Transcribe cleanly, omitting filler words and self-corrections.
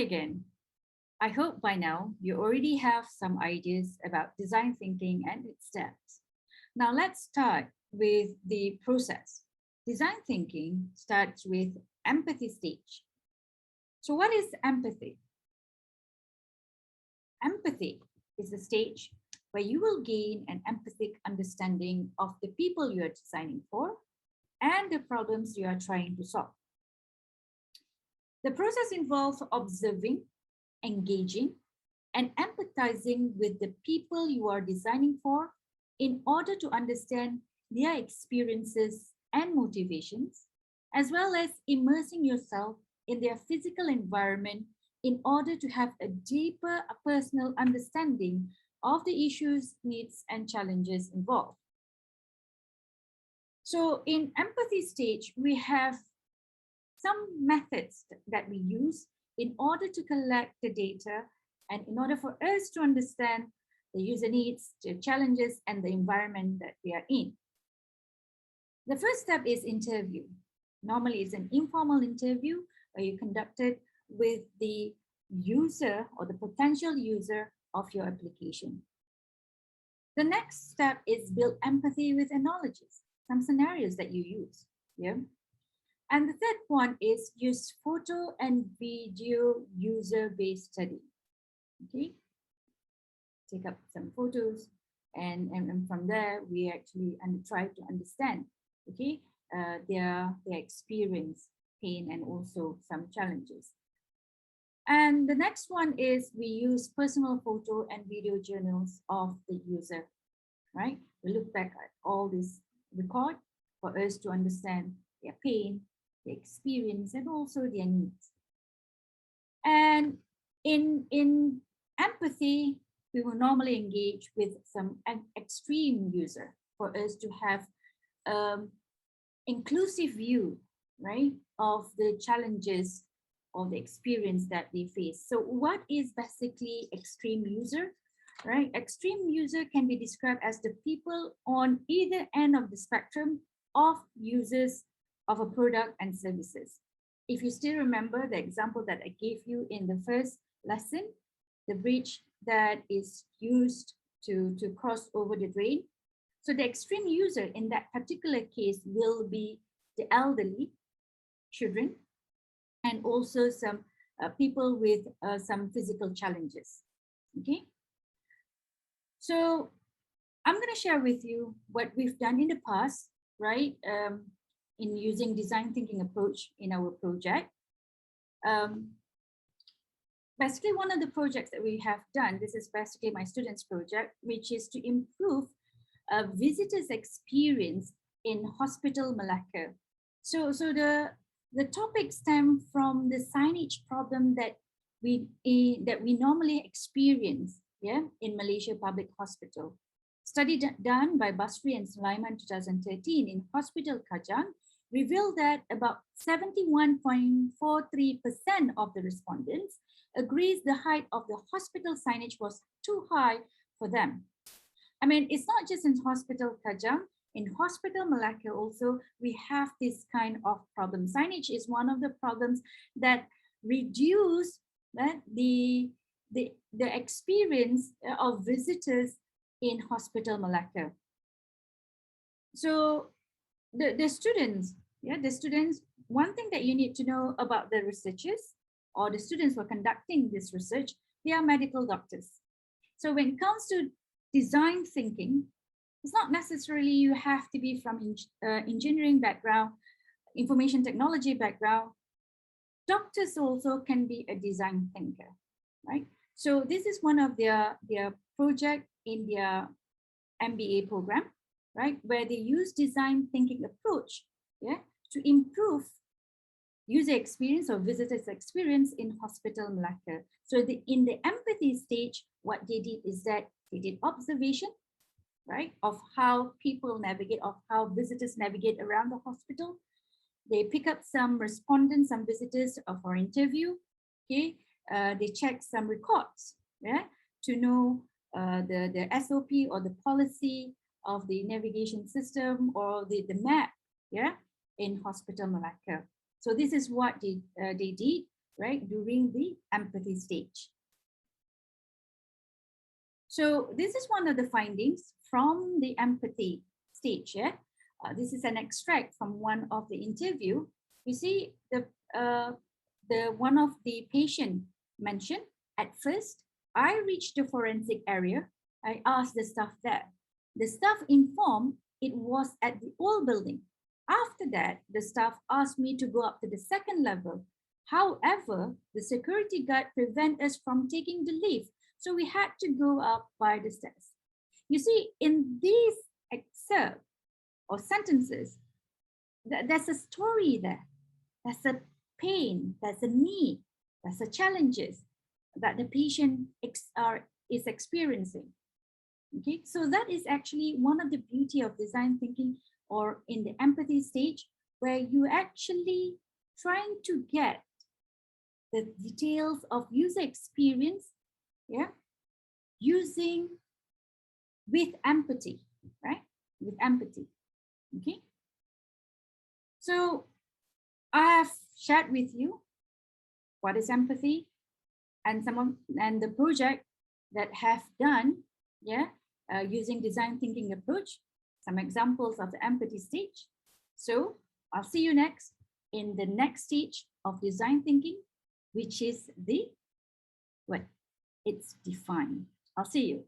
again. I hope by now you already have some ideas about design thinking and its steps. Now let's start with the process. Design thinking starts with empathy stage. So what is empathy? Empathy is the stage where you will gain an empathic understanding of the people you are designing for and the problems you are trying to solve. The process involves observing, engaging, and empathizing with the people you are designing for in order to understand their experiences and motivations, as well as immersing yourself in their physical environment in order to have a deeper personal understanding of the issues, needs, and challenges involved. So in empathy stage, we have some methods that we use in order to collect the data and in order for us to understand the user needs, the challenges, and the environment that we are in. The first step is interview. Normally, it's an informal interview where you conduct it with the user or the potential user of your application. The next step is build empathy with analogies, some scenarios that you use. Yeah. And the third one is use photo and video user-based study. Okay. Take up some photos and from there we actually try to understand, okay, their experience, pain, and also some challenges. And the next one is we use personal photo and video journals of the user, right? We look back at all this record for us to understand their pain, their experience, and also their needs. And in empathy, we will normally engage with some extreme user for us to have inclusive view, right, of the challenges or the experience that they face. So what is basically extreme user, right? Extreme user can be described as the people on either end of the spectrum of users of a product and services. If you still remember the example that I gave you in the first lesson, the bridge that is used to cross over the drain. So the extreme user in that particular case will be the elderly, children, and also some people with some physical challenges. Okay. So I'm going to share with you what we've done in the past, right? In using design thinking approach in our project. Basically, one of the projects that we have done, this is basically my students' project, which is to improve visitors' experience in Hospital Melaka. So the topic stem from the signage problem that we normally experience, yeah, in Malaysia Public Hospital. Study done by Basri and Sulaiman 2013 in Hospital Kajang revealed that about 71.43% of the respondents agrees the height of the hospital signage was too high for them. I mean, it's not just in Hospital Kajang, in Hospital Melaka also, we have this kind of problem. Signage is one of the problems that reduce the experience of visitors in Hospital Melaka. So the students, one thing that you need to know about the researchers or the students who are conducting this research, they are medical doctors. So when it comes to design thinking, it's not necessarily you have to be from engineering background, information technology background. Doctors also can be a design thinker, right? So this is one of their project in their MBA program, right? Where they use design thinking approach, yeah, to improve user experience or visitors experience in Hospital Melaka. So in the empathy stage, what they did is that they did observation, right, of how people navigate, of how visitors navigate around the hospital. They pick up some respondents, some visitors for interview. Okay, they check some records, yeah, to know the SOP or the policy of the navigation system or the map, yeah, in Hospital Melaka. So this is what they did, right, during the empathy stage. So this is one of the findings from the empathy stage. Yeah, this is an extract from one of the interview. You see, the one of the patient mentioned, at first, I reached the forensic area. I asked the staff there. The staff informed it was at the old building. After that, the staff asked me to go up to the second level. However, the security guard prevented us from taking the lift, so we had to go up by the stairs. You see, in these excerpts or sentences, there's a story there. There's a pain, there's a need, there's a challenges that the patient is experiencing. Okay, so that is actually one of the beauty of design thinking, or in the empathy stage, where you actually trying to get the details of user experience, yeah, using with empathy, right? With empathy, okay? So I have shared with you what is empathy and the project that have done, yeah, using design thinking approach, some examples of the empathy stage. So I'll see you next in the next stage of design thinking, which is the what? It's defined. I'll see you.